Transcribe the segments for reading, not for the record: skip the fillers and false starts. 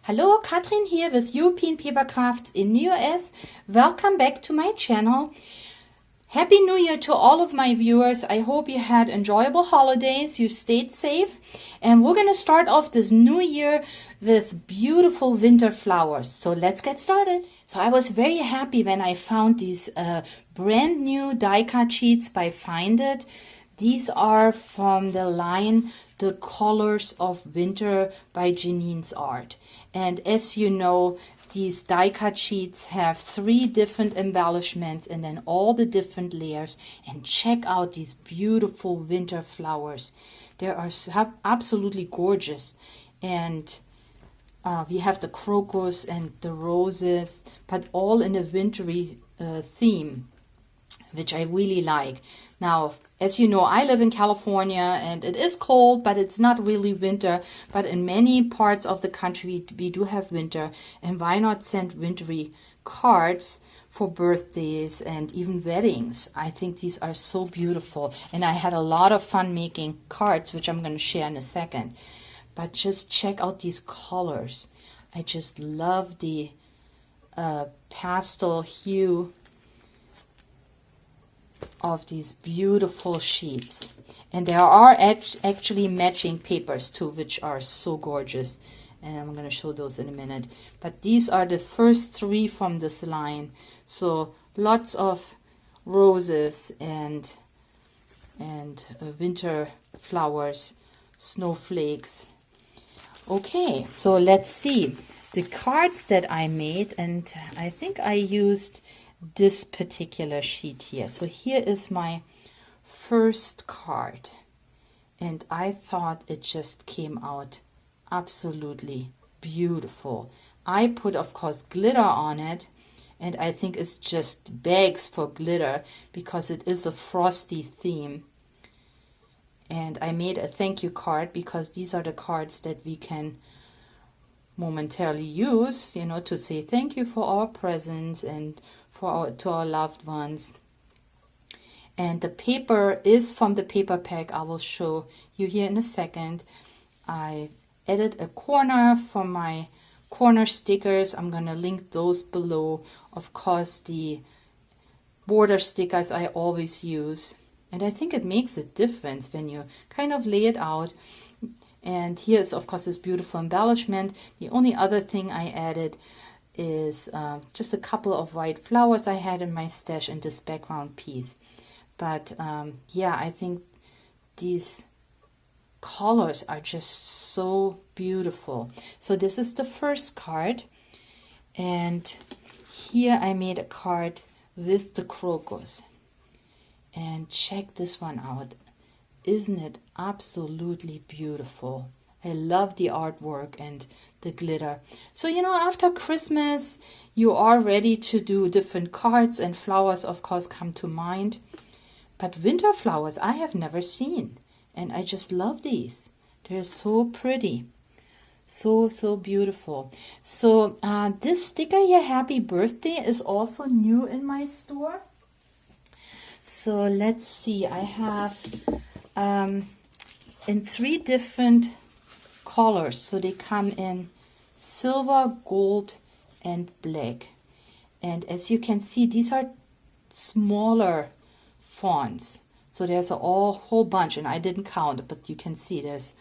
Hello, Katrin here with European Paper Crafts in the US. Welcome back to my channel. Happy New Year to all of my viewers. I hope you had enjoyable holidays, you stayed safe. And we're going to start off this new year with beautiful winter flowers. So let's get started. So I was very happy when I found these brand new die cut sheets by Find It. These are from the line The Colors of Winter by Janine's Art. And as you know, these die cut sheets have 3 different embellishments and then all the different layers. And check out these beautiful winter flowers. They are absolutely gorgeous. And we have the crocus and the roses, but all in a wintry theme, which I really like. Now, as you know, I live in California and it is cold, but it's not really winter. But in many parts of the country, we do have winter. And why not send wintry cards for birthdays and even weddings? I think these are so beautiful. And I had a lot of fun making cards, which I'm going to share in a second. But just check out these colors. I just love the pastel hue of these beautiful sheets. And there are actually matching papers too, which are so gorgeous. And I'm going to show those in a minute. But these are the first 3 from this line. So lots of roses and winter flowers, snowflakes. Okay, so let's see the cards that I made, and I think I used this particular sheet here. So here is my first card, and I thought it just came out absolutely beautiful. I put, of course, glitter on it, and I think it's just bags for glitter because it is a frosty theme. And I made a thank you card because these are the cards that we can momentarily use, you know, to say thank you for our presents and to our loved ones. And the paper is from the paper pack. I will show you here in a second. I added a corner for my corner stickers. I'm going to link those below. Of course, the border stickers I always use. And I think it makes a difference when you kind of lay it out. And here is, of course, this beautiful embellishment. The only other thing I added is just a couple of white flowers I had in my stash and this background piece. But yeah, I think these colors are just so beautiful. So this is the first card. And here I made a card with the crocus. And check this one out. Isn't it absolutely beautiful? I love the artwork and the glitter. So, you know, after Christmas, you are ready to do different cards, and flowers, of course, come to mind. But winter flowers I have never seen. And I just love these. They're so pretty. So, so beautiful. So this sticker here, Happy Birthday, is also new in my store. So let's see, I have in 3 different colors. So they come in silver, gold, and black. And as you can see, these are smaller fonts. So there's a whole bunch, and I didn't count, but you can see there's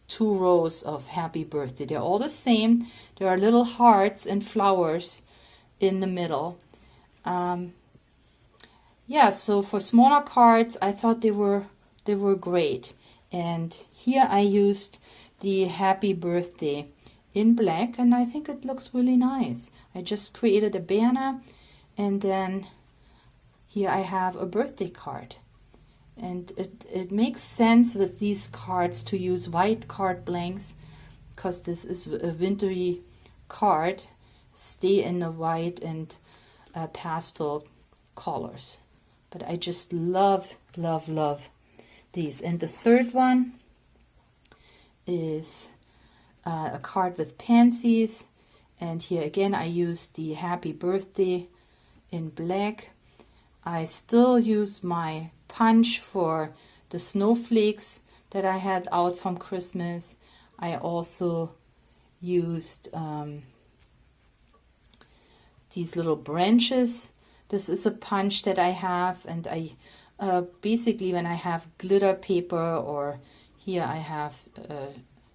2 rows of Happy Birthday. They're all the same. There are little hearts and flowers in the middle. Yeah, so for smaller cards, I thought they were great. And here I used the Happy Birthday in black, and I think it looks really nice. I just created a banner, and then here I have a birthday card. And it makes sense with these cards to use white card blanks, because this is a wintry card. Stay in the white and pastel colors. But I just love, love, love these. And the third one is a card with pansies. And here again, I used the Happy Birthday in black. I still use my punch for the snowflakes that I had out from Christmas. I also used these little branches. This is a punch that I have, and I basically, when I have glitter paper, or here I have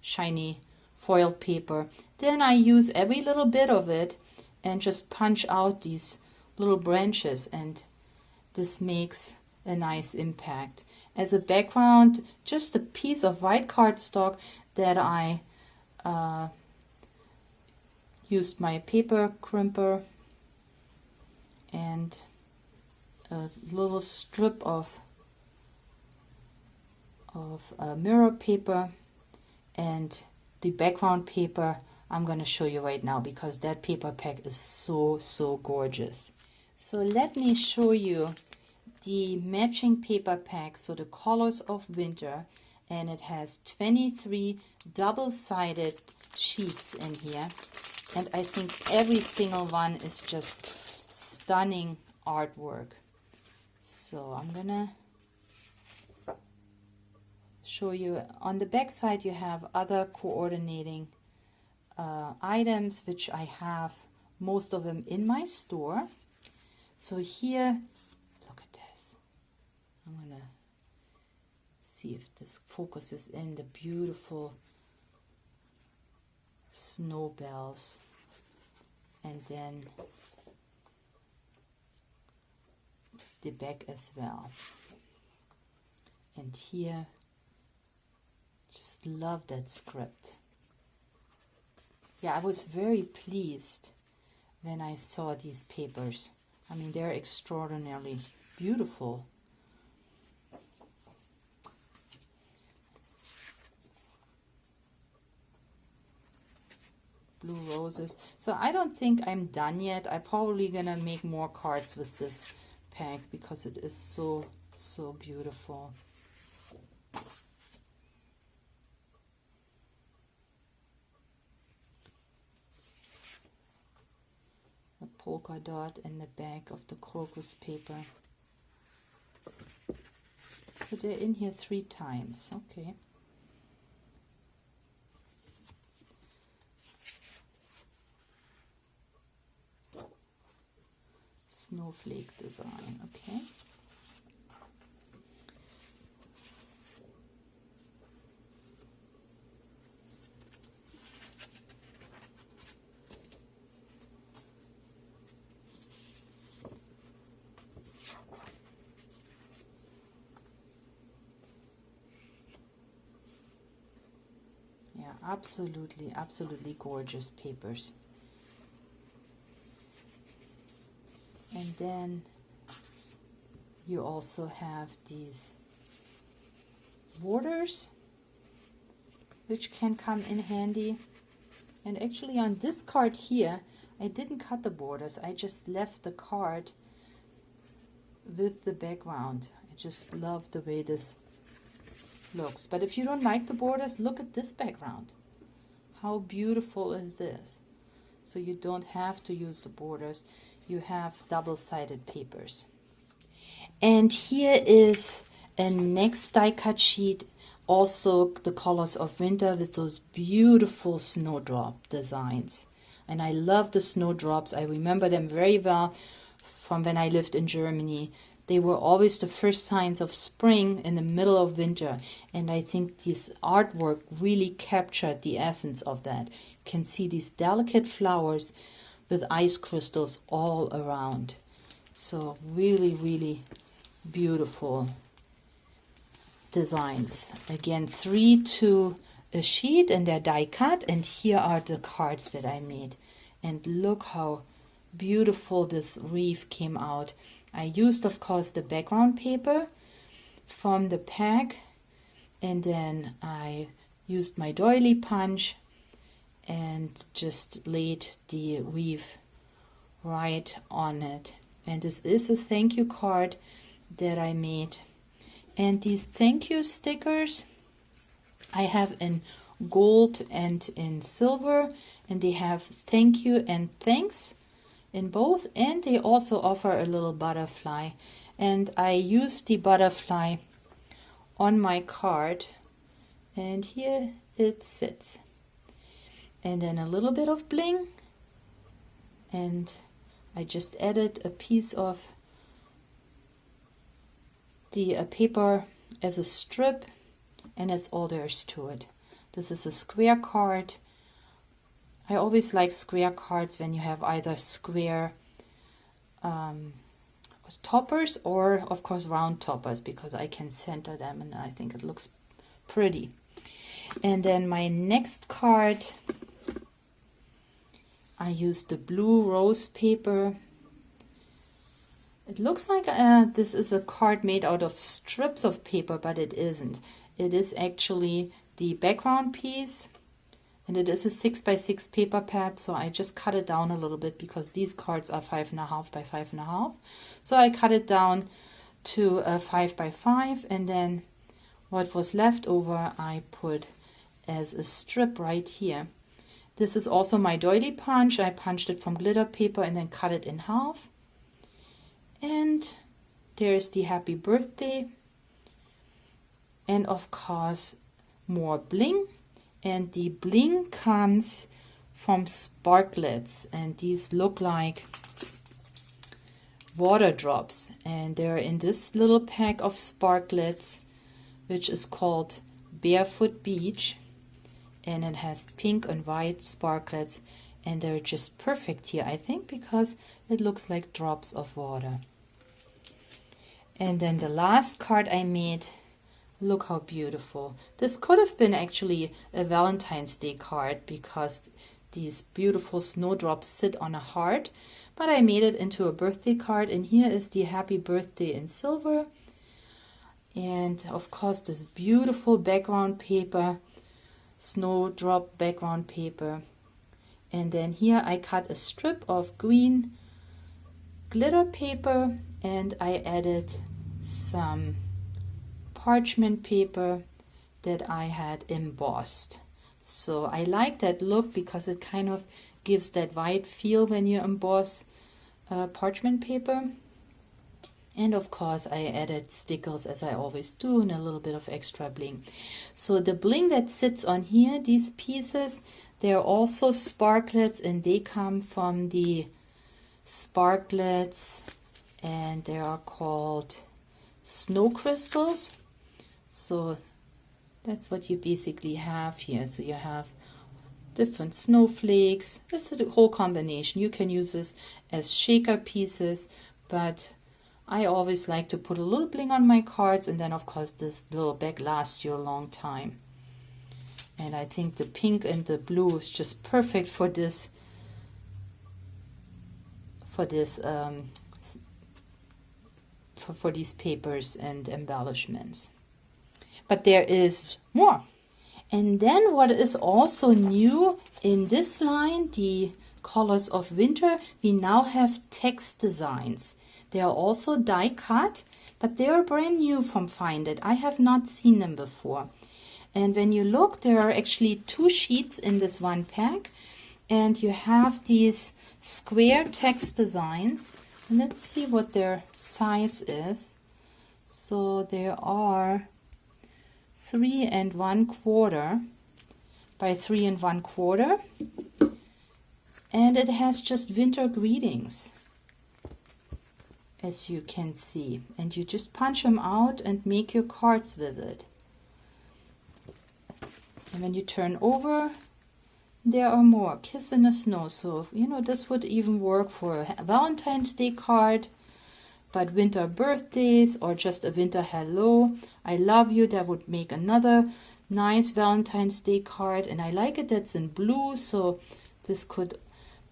shiny foil paper, then I use every little bit of it and just punch out these little branches, and this makes a nice impact. As a background, just a piece of white cardstock that I used my paper crimper and a little strip of mirror paper, and the background paper I'm going to show you right now, because that paper pack is so gorgeous. So let me show you the matching paper pack, so the Colors of Winter, and it has 23 double-sided sheets in here, and I think every single one is just stunning artwork. So I'm gonna show you. On the back side you have other coordinating items, which I have most of them in my store. So here, look at this. I'm gonna see if this focuses in the beautiful snow bells, and then the back as well. And here, just love that script. Yeah, I was very pleased when I saw these papers. I mean, they're extraordinarily beautiful. Blue roses. So I don't think I'm done yet. I'm probably gonna make more cards with this pack because it is so beautiful. A polka dot in the back of the crocus paper. So they're in here 3 times. Okay. Snowflake design. Okay. Yeah, absolutely gorgeous papers. And then you also have these borders, which can come in handy. And actually on this card here, I didn't cut the borders. I just left the card with the background. I just love the way this looks. But if you don't like the borders, look at this background. How beautiful is this? So you don't have to use the borders. You have double-sided papers. And here is a next die cut sheet, also the Colors of Winter, with those beautiful snowdrop designs. And I love the snowdrops. I remember them very well from when I lived in Germany. They were always the first signs of spring in the middle of winter. And I think this artwork really captured the essence of that. You can see these delicate flowers with ice crystals all around. So really beautiful designs. Again, 3 to a sheet, and they're die cut. And here are the cards that I made. And look how beautiful this wreath came out. I used, of course, the background paper from the pack, and then I used my doily punch and just laid the wreath right on it. And this is a thank you card that I made. And these thank you stickers I have in gold and in silver, and they have thank you and thanks in both, and they also offer a little butterfly. And I used the butterfly on my card, and here it sits. and then a little bit of bling, and I just added a piece of the paper as a strip, and that's all there is to it. This is a square card. I always like square cards when you have either square toppers or of course round toppers, because I can center them and I think it looks pretty. And then my next card, I used the blue rose paper. It looks like this is a card made out of strips of paper, but it isn't. It is actually the background piece, and it is a 6x6 paper pad, so I just cut it down a little bit because these cards are 5.5 by 5.5. So I cut it down to 5x5, and then what was left over I put as a strip right here. This is also my doily punch. I punched it from glitter paper and then cut it in half. And there's the happy birthday, and of course more bling, and the bling comes from sparklets, and these look like water drops, and they're in this little pack of sparklets which is called Barefoot Beach, and it has pink and white sparklets, and they're just perfect here, I think, because it looks like drops of water. And then the last card I made, look how beautiful. This could have been actually a Valentine's Day card because these beautiful snowdrops sit on a heart, but I made it into a birthday card, and here is the happy birthday in silver. And of course this beautiful background paper, snowdrop background paper. And then here I cut a strip of green glitter paper, and I added some parchment paper that I had embossed. So I like that look because it kind of gives that white feel when you emboss parchment paper. And of course I added stickers, as I always do, and a little bit of extra bling. So the bling that sits on here, these pieces, they're also sparklets, and they come from the sparklets, and they are called snow crystals. So that's what you basically have here. So you have different snowflakes. This is a whole combination. You can use this as shaker pieces, but I always like to put a little bling on my cards, and then of course this little bag lasts you a long time. And I think the pink and the blue is just perfect for this for these papers and embellishments. But there is more. And then what is also new in this line, the colors of winter, we now have text designs. They are also die cut, but they are brand new from Find It. I have not seen them before. And when you look, there are actually 2 sheets in this one pack, and you have these square text designs. Let's see what their size is. So there are 3 1/4 by 3 1/4, and it has just winter greetings, as you can see, and you just punch them out and make your cards with it. And when you turn over, there are more. Kiss in the snow. So this would even work for a Valentine's Day card, but winter birthdays or just a winter hello, I love you, that would make another nice Valentine's Day card. And I like it that's in blue, so this could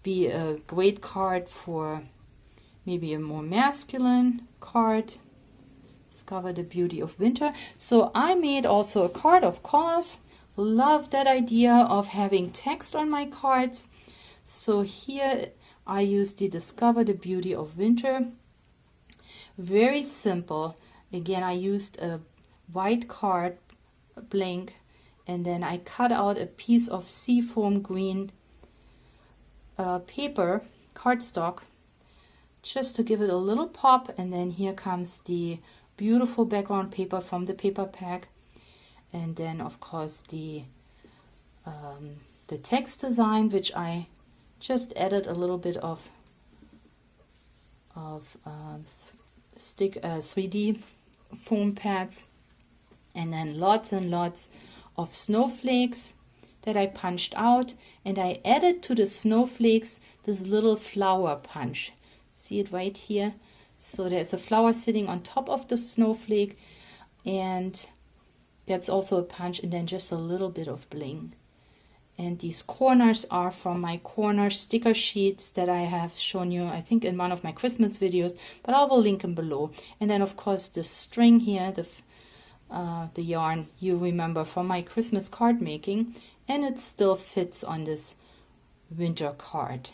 be a great card for maybe a more masculine card. Discover the beauty of winter. So I made also a card, of course. Love that idea of having text on my cards. So here I used the Discover the Beauty of Winter. Very simple. Again, I used a white card blank, and then I cut out a piece of seafoam green paper, cardstock, just to give it a little pop. And then here comes the beautiful background paper from the paper pack, and then of course the the text design, which I just added a little bit of 3D foam pads, and then lots and lots of snowflakes that I punched out, and I added to the snowflakes this little flower punch. See it right here? So there's a flower sitting on top of the snowflake, and that's also a punch, and then just a little bit of bling. And these corners are from my corner sticker sheets that I have shown you, I think, in one of my Christmas videos, but I will link them below. And then, of course, the string here, the yarn you remember from my Christmas card making, and it still fits on this winter card.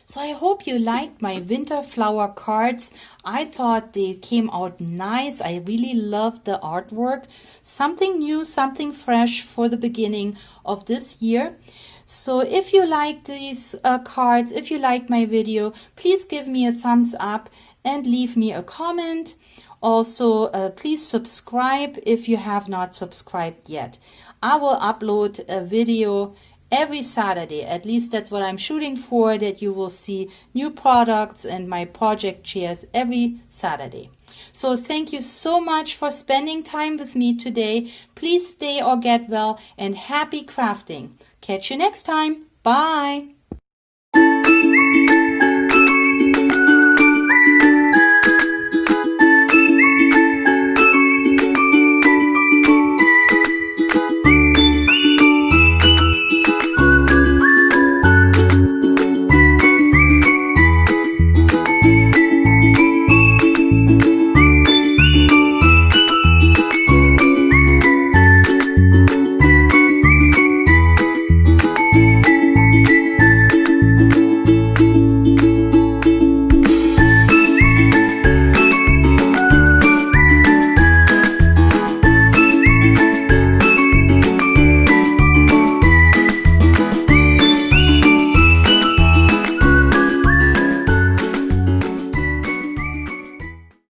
So I hope you liked my winter flower cards. I thought they came out nice. I really loved the artwork. Something new, something fresh for the beginning of this year. So if you like these cards, if you like my video, please give me a thumbs up and leave me a comment. Also, please subscribe if you have not subscribed yet. I will upload a video every Saturday. At least that's what I'm shooting for, that you will see new products and my project shares every Saturday. So thank you so much for spending time with me today. Please stay or get well, and happy crafting. Catch you next time. Bye.